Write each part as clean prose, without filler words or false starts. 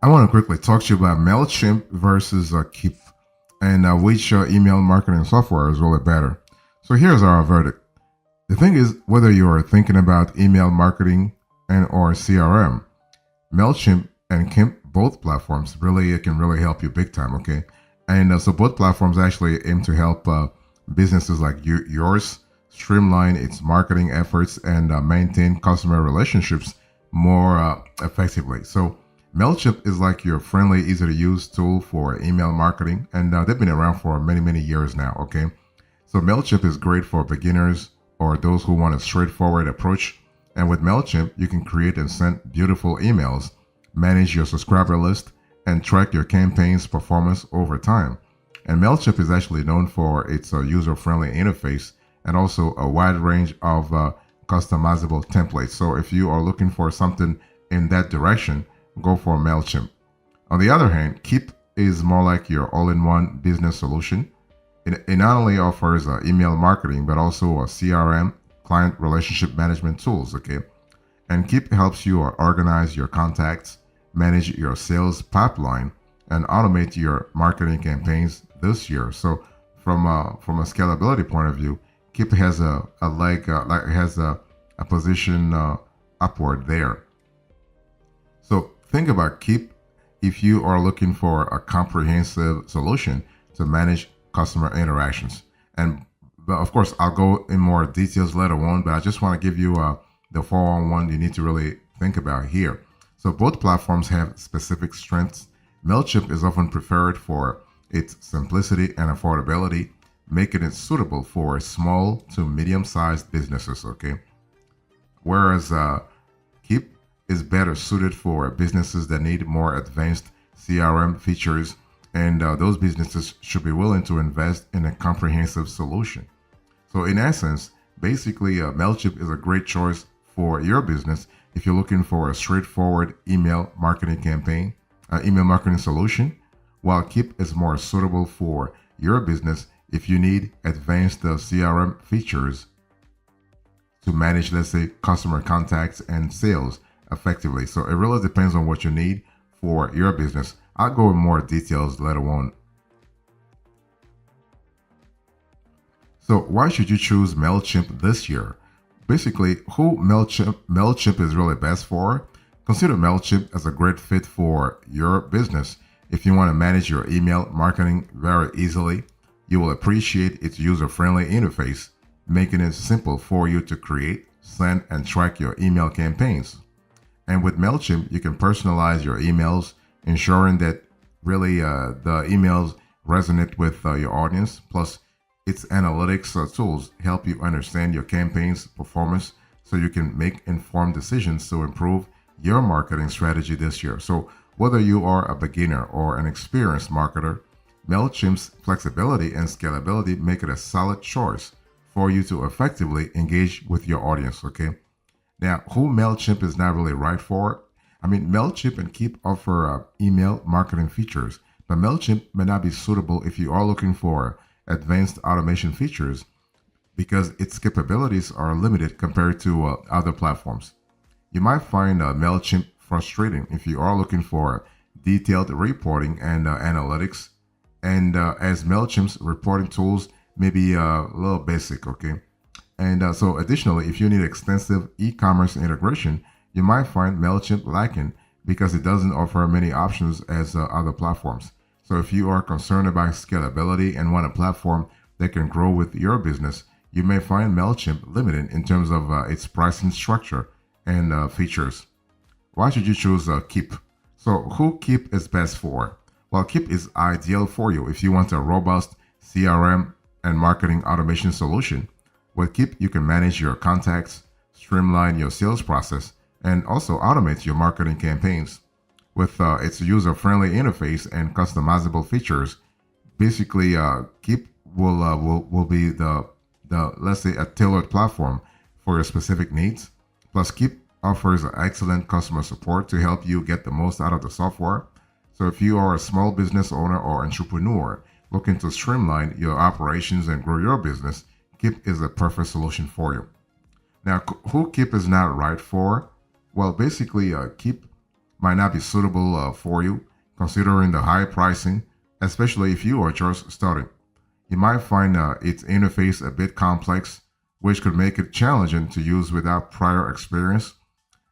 I want to quickly talk to you about Mailchimp versus Keap, and which email marketing software is really better. So here's our verdict. The thing is, whether you're thinking about email marketing and or CRM, Mailchimp and Keap, both platforms really can really help you big time. Okay, and so both platforms actually aim to help businesses like yours streamline its marketing efforts and maintain customer relationships more effectively. So Mailchimp is like your friendly, easy to use tool for email marketing, and they've been around for many years now. Okay, so Mailchimp is great for beginners or those who want a straightforward approach. And with Mailchimp, you can create and send beautiful emails, manage your subscriber list, and track your campaign's performance over time. And Mailchimp is actually known for its user-friendly interface and also a wide range of customizable templates. So if you are looking for something in that direction, go for Mailchimp. On the other hand, Keap is more like your all-in-one business solution. It not only offers email marketing, but also a CRM, client relationship management tools, okay? And Keap helps you organize your contacts, manage your sales pipeline, and automate your marketing campaigns this year. So from a scalability point of view, Keap has a leg, like has a position upward there. So think about Keap if you are looking for a comprehensive solution to manage customer interactions. And but of course, I'll go in more details later on, but I just want to give you the 4-on-1 you need to really think about here. So both platforms have specific strengths. Mailchimp is often preferred for its simplicity and affordability, making it suitable for small to medium-sized businesses, okay? Whereas Keap is better suited for businesses that need more advanced CRM features, and those businesses should be willing to invest in a comprehensive solution. So, in essence, basically, Mailchimp is a great choice for your business if you're looking for a straightforward email marketing solution, while Keap is more suitable for your business if you need advanced CRM features to manage, let's say, customer contacts and sales effectively. So it really depends on what you need for your business. I'll go in more details later on. So why should you choose Mailchimp this year? Basically, who Mailchimp is really best for? Consider Mailchimp as a great fit for your business. If you want to manage your email marketing very easily, you will appreciate its user-friendly interface, making it simple for you to create, send, and track your email campaigns. And with Mailchimp, you can personalize your emails, ensuring that really the emails resonate with your audience. Plus, its analytics tools help you understand your campaign's performance so you can make informed decisions to improve your marketing strategy this year. So, whether you are a beginner or an experienced marketer, Mailchimp's flexibility and scalability make it a solid choice for you to effectively engage with your audience, okay? Now, who Mailchimp is not really right for? I mean, Mailchimp and Keap offer email marketing features, but Mailchimp may not be suitable if you are looking for advanced automation features because its capabilities are limited compared to other platforms. You might find Mailchimp frustrating if you are looking for detailed reporting and analytics, and as Mailchimp's reporting tools may be a little basic, okay? And so additionally, if you need extensive e-commerce integration, you might find Mailchimp lacking because it doesn't offer many options as other platforms. So if you are concerned about scalability and want a platform that can grow with your business, you may find Mailchimp limited in terms of its pricing structure and features. Why should you choose Keap? So who Keap is best for? Well, Keap is ideal for you if you want a robust CRM and marketing automation solution. With Keap, you can manage your contacts, streamline your sales process, and also automate your marketing campaigns. With its user-friendly interface and customizable features, basically, Keap will be the let's say a tailored platform for your specific needs. Plus, Keap offers excellent customer support to help you get the most out of the software. So if you are a small business owner or entrepreneur looking to streamline your operations and grow your business, Keap is a perfect solution for you. Now, who Keap is not right for? Well, basically, Keap might not be suitable for you, considering the high pricing, especially if you are just starting. You might find its interface a bit complex, which could make it challenging to use without prior experience.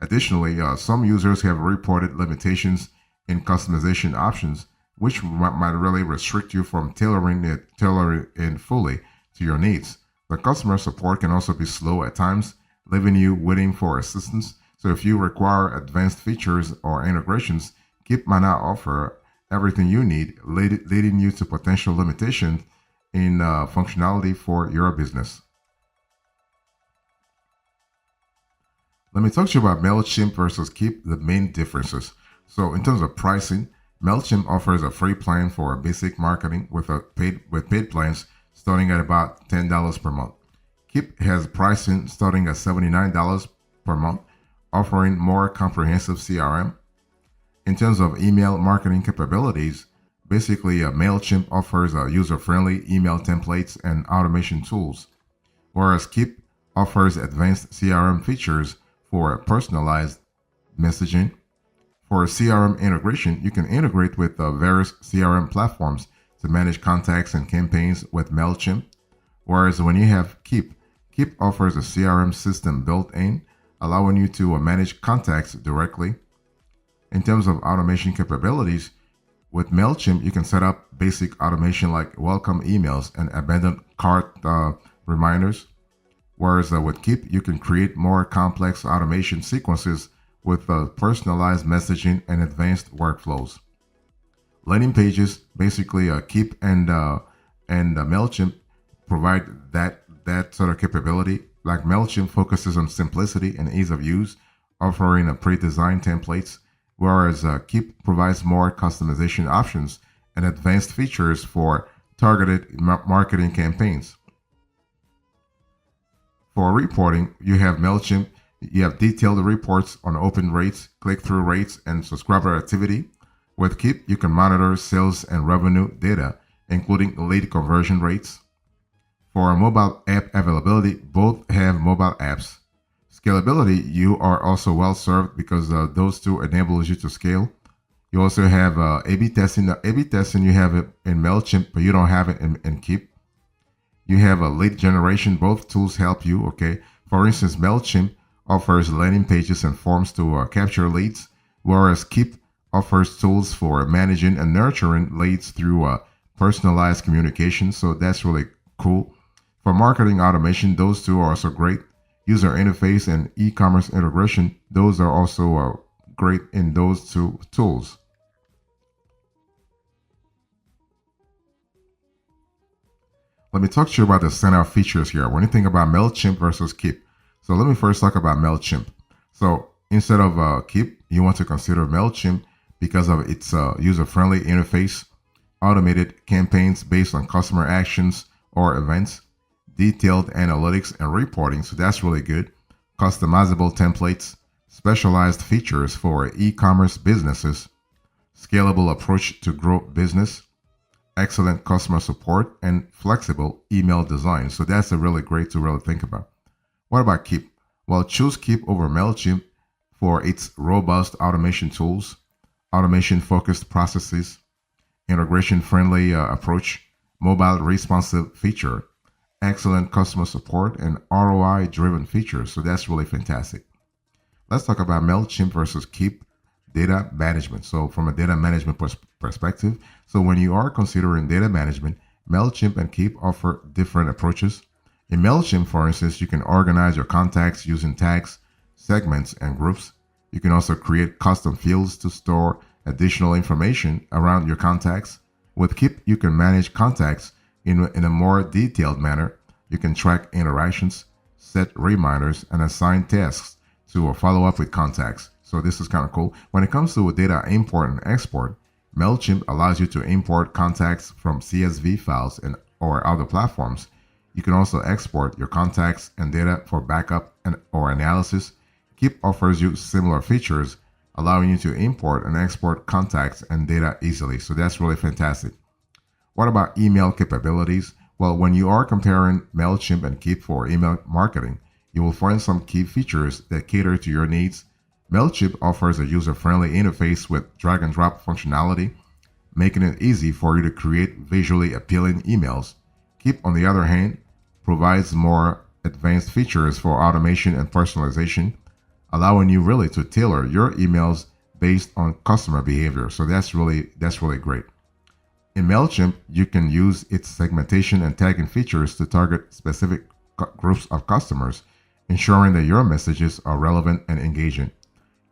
Additionally, some users have reported limitations in customization options, which might really restrict you from tailoring it fully to your needs. The customer support can also be slow at times, leaving you waiting for assistance. So if you require advanced features or integrations, Keap might not offer everything you need, leading you to potential limitations in functionality for your business. Let me talk to you about Mailchimp versus Keap, the main differences. So in terms of pricing, Mailchimp offers a free plan for basic marketing with paid plans starting at about $10 per month. Keap has pricing starting at $79 per month, offering more comprehensive CRM. In terms of email marketing capabilities, basically Mailchimp offers user-friendly email templates and automation tools, whereas Keap offers advanced CRM features for personalized messaging. For CRM integration, you can integrate with various CRM platforms to manage contacts and campaigns with Mailchimp. Whereas when you have Keap, Keap offers a CRM system built in, allowing you to manage contacts directly. In terms of automation capabilities, with Mailchimp, you can set up basic automation like welcome emails and abandoned cart reminders. Whereas with Keap, you can create more complex automation sequences with personalized messaging and advanced workflows. Landing pages, basically Keap and Mailchimp provide that sort of capability. Like Mailchimp focuses on simplicity and ease of use, offering a pre-designed templates, whereas Keap provides more customization options and advanced features for targeted marketing campaigns. For reporting, you have Mailchimp. You have detailed reports on open rates, click-through rates, and subscriber activity. With Keap, you can monitor sales and revenue data, including lead conversion rates. For mobile app availability, both have mobile apps. Scalability, you are also well served because those two enables you to scale. You also have A/B testing. The A/B testing you have it in Mailchimp, but you don't have it in Keap. You have a lead generation. Both tools help you. Okay. For instance, Mailchimp offers landing pages and forms to capture leads, whereas Keap offers tools for managing and nurturing leads through personalized communication. So that's really cool. For marketing automation, those two are also great. User interface and e-commerce integration, those are also great in those two tools. Let me talk to you about the standout features here when you think about Mailchimp versus Keap. So let me first talk about Mailchimp. So instead of Keap, you want to consider Mailchimp because of its user-friendly interface, automated campaigns based on customer actions or events, detailed analytics and reporting. So that's really good. Customizable templates, specialized features for e-commerce businesses, scalable approach to grow business, excellent customer support, and flexible email design. So that's a really great to really think about. What about Keap? Well, choose Keap over Mailchimp for its robust automation tools, automation-focused processes, integration-friendly approach, mobile responsive feature, excellent customer support, and ROI-driven features. So that's really fantastic. Let's talk about Mailchimp versus Keap data management. So from a data management perspective, so when you are considering data management, Mailchimp and Keap offer different approaches. In Mailchimp, for instance, you can organize your contacts using tags, segments, and groups. You can also create custom fields to store additional information around your contacts. With Keap, you can manage contacts in a more detailed manner. You can track interactions, set reminders, and assign tasks to follow up with contacts. So this is kind of cool. When it comes to data import and export, Mailchimp allows you to import contacts from CSV files or other platforms. You can also export your contacts and data for backup or analysis. Keap offers you similar features, allowing you to import and export contacts and data easily. So that's really fantastic. What about email capabilities? Well, when you are comparing Mailchimp and Keap for email marketing, you will find some key features that cater to your needs. Mailchimp offers a user-friendly interface with drag and drop functionality, making it easy for you to create visually appealing emails. Keap, on the other hand, provides more advanced features for automation and personalization, allowing you really to tailor your emails based on customer behavior. So that's really great. In Mailchimp, you can use its segmentation and tagging features to target specific groups of customers, ensuring that your messages are relevant and engaging.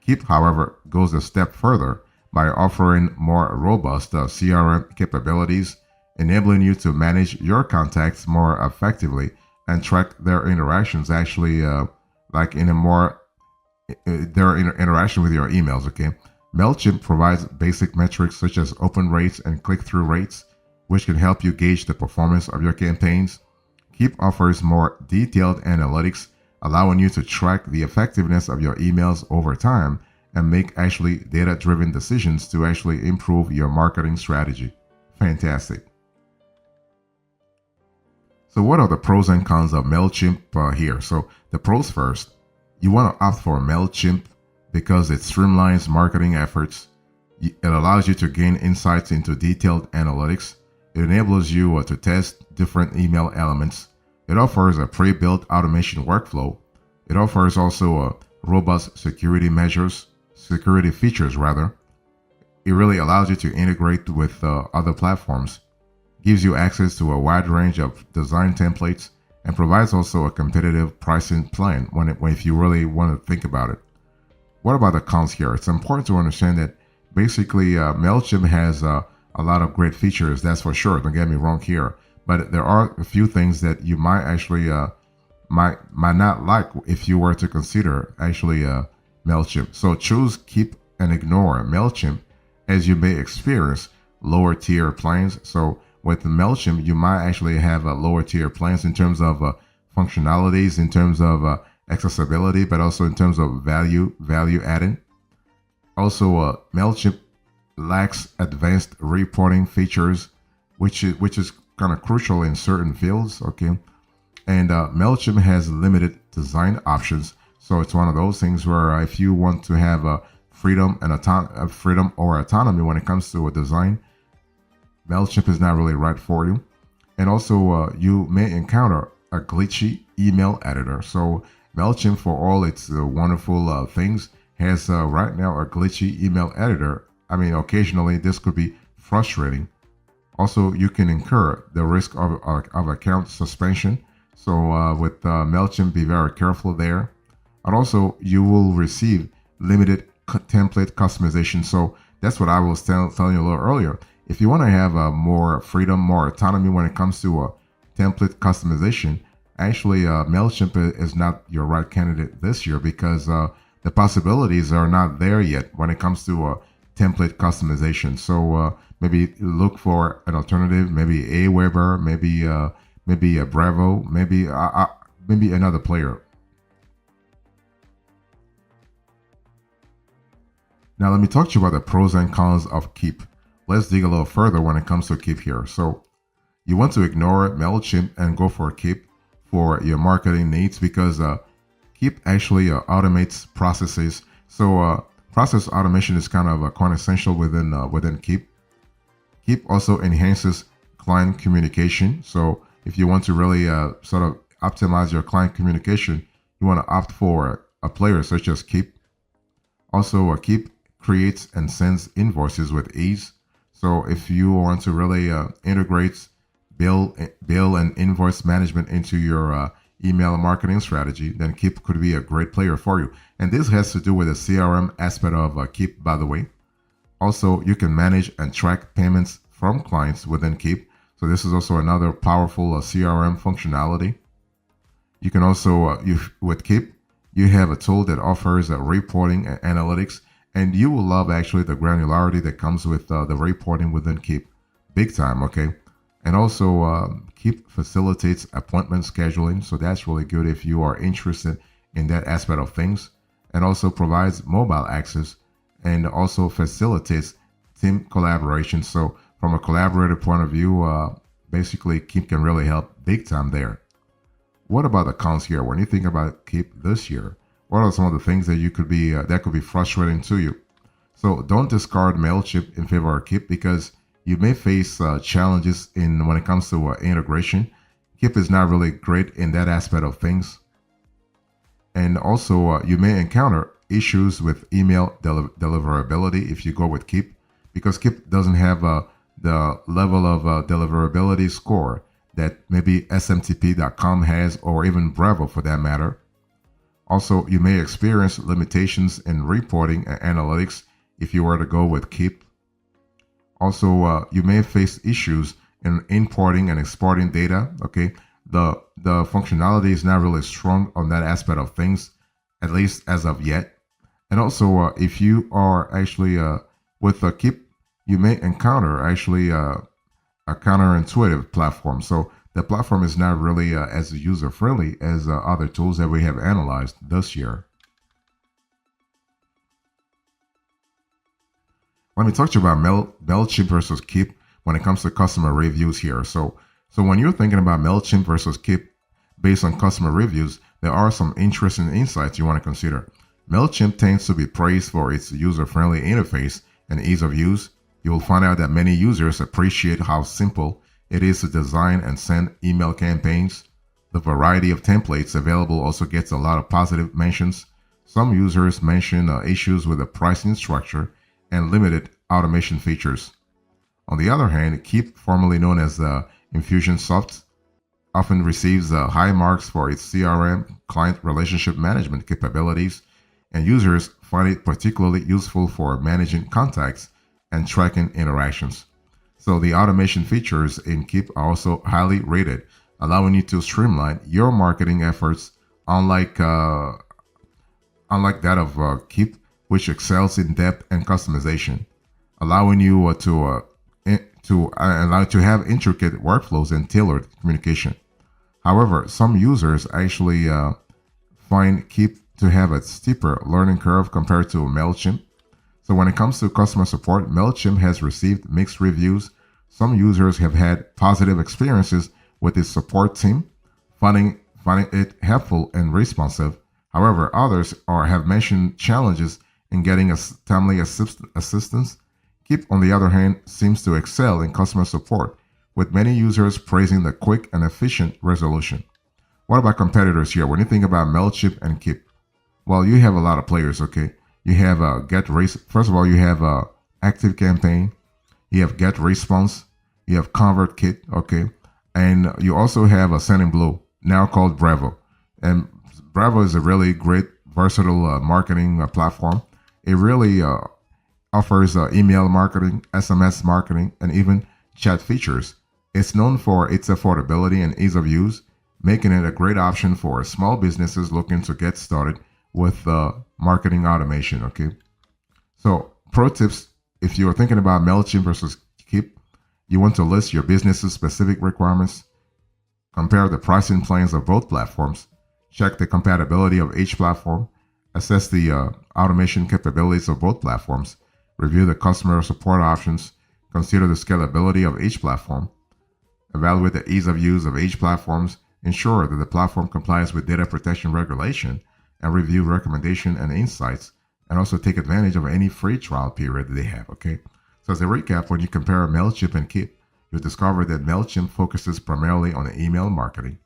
Keap, however, goes a step further by offering more robust CRM capabilities, enabling you to manage your contacts more effectively and track their interactions actually like in a more their interaction with your emails. Okay, Mailchimp provides basic metrics such as open rates and click-through rates, which can help you gauge the performance of your campaigns. Keap offers more detailed analytics, allowing you to track the effectiveness of your emails over time and make actually data-driven decisions to actually improve your marketing strategy. Fantastic. So what are the pros and cons of Mailchimp here? So the pros first. You want to opt for Mailchimp because it streamlines marketing efforts. It allows you to gain insights into detailed analytics. It enables you to test different email elements. It offers a pre-built automation workflow. It offers also robust security features rather. It really allows you to integrate with other platforms, gives you access to a wide range of design templates, and provides also a competitive pricing plan if you really want to think about it. What about the cons here? It's important to understand that basically Mailchimp has a lot of great features, that's for sure. Don't get me wrong here, but there are a few things that you might actually might not like if you were to consider actually Mailchimp. So choose Keap and ignore Mailchimp, as you may experience lower tier plans. So with Mailchimp, you might actually have a lower tier plans in terms of functionalities, in terms of accessibility, but also in terms of value adding. Also, Mailchimp lacks advanced reporting features, which is kind of crucial in certain fields. Okay, and Mailchimp has limited design options, so it's one of those things where if you want to have freedom or autonomy when it comes to a design, Mailchimp is not really right for you. And also, you may encounter a glitchy email editor. So Mailchimp, for all its wonderful things, has right now a glitchy email editor. I mean, occasionally this could be frustrating. Also, you can incur the risk of account suspension. So with Mailchimp, be very careful there. And also, you will receive limited template customization. So that's what I was telling you a little earlier. If you want to have more freedom, more autonomy when it comes to template customization, actually Mailchimp is not your right candidate this year because the possibilities are not there yet when it comes to template customization. So maybe look for an alternative, maybe Aweber, maybe a Bravo, maybe another player. Now let me talk to you about the pros and cons of Keap. Let's dig a little further when it comes to Keap here. So you want to ignore Mailchimp and go for Keap for your marketing needs because Keap actually automates processes. So process automation is kind of quite essential within Keap. Keap also enhances client communication. So if you want to really sort of optimize your client communication, you want to opt for a player such as Keap. Also, Keap creates and sends invoices with ease. So if you want to really integrate bill and invoice management into your email marketing strategy, then Keap could be a great player for you. And this has to do with the CRM aspect of Keap, by the way. Also, you can manage and track payments from clients within Keap. So this is also another powerful CRM functionality. You can also, with Keap, you have a tool that offers reporting and analytics, and you will love actually the granularity that comes with the reporting within Keap. Big time, okay? And also, Keap facilitates appointment scheduling, so that's really good if you are interested in that aspect of things. And also provides mobile access and also facilitates team collaboration. So from a collaborative point of view, basically Keap can really help big time there. What about the cons here? When you think about Keap this year, What are some of the things that you could be that could be frustrating to you? So don't discard Mailchimp in favor of Keap because you may face challenges in when it comes to integration. Keap is not really great in that aspect of things, and also you may encounter issues with email deliverability if you go with Keap because Keap doesn't have the level of deliverability score that maybe smtp.com has, or even Bravo for that matter. Also, you may experience limitations in reporting and analytics if you were to go with Keap. Also, you may face issues in importing and exporting data. Okay, the functionality is not really strong on that aspect of things, at least as of yet. And also, if you are actually with Keap, you may encounter actually a counterintuitive platform. So the platform is not really as user friendly as other tools that we have analyzed this year. Let me talk to you about Mailchimp versus Keap when it comes to customer reviews here. So when you're thinking about Mailchimp versus Keap based on customer reviews, there are some interesting insights you want to consider. Mailchimp tends to be praised for its user-friendly interface and ease of use. You will find out that many users appreciate how simple it is to design and send email campaigns. The variety of templates available also gets a lot of positive mentions. Some users mention issues with the pricing structure and limited automation features. On the other hand, Keap, formerly known as Infusionsoft, often receives high marks for its CRM client relationship management capabilities, and users find it particularly useful for managing contacts and tracking interactions. So the automation features in Keap are also highly rated, allowing you to streamline your marketing efforts, unlike that of Keap, which excels in depth and customization, allowing you to have intricate workflows and tailored communication. However, some users actually find Keap to have a steeper learning curve compared to Mailchimp. So when it comes to customer support, Mailchimp has received mixed reviews. Some users have had positive experiences with its support team, finding it helpful and responsive. However, others have mentioned challenges in getting a timely assistance. Keap, on the other hand, seems to excel in customer support, with many users praising the quick and efficient resolution. What about competitors here? When you think about Mailchimp and Keap, well, you have a lot of players. Okay, you have First of all, you have Active Campaign, you have Get Response, you have ConvertKit. Okay, and you also have a Sendinblue, now called Bravo. And Bravo is a really great, versatile marketing platform. It really offers email marketing, SMS marketing, and even chat features. It's known for its affordability and ease of use, making it a great option for small businesses looking to get started with marketing automation. Okay, so pro tips: if you are thinking about Mailchimp versus Keap, you want to list your business's specific requirements, compare the pricing plans of both platforms, check the compatibility of each platform, assess the automation capabilities of both platforms, review the customer support options, consider the scalability of each platform, evaluate the ease of use of each platform, ensure that the platform complies with data protection regulation, and review recommendation and insights, and also take advantage of any free trial period that they have. Okay, so as a recap, when you compare Mailchimp and Keap, you'll discover that Mailchimp focuses primarily on email marketing,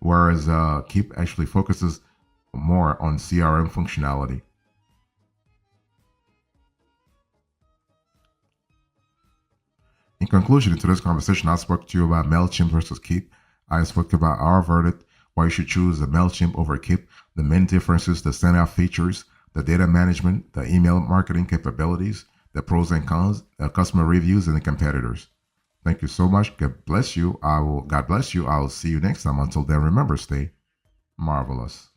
whereas Keap actually focuses more on CRM functionality. In conclusion, in today's conversation, I spoke to you about Mailchimp versus Keap. I spoke about our verdict, why you should choose the Mailchimp over Keap, the main differences, the standout features, the data management, the email marketing capabilities, the pros and cons, the customer reviews, and the competitors. Thank you so much. God bless you. God bless you. I will see you next time. Until then, remember, stay marvelous.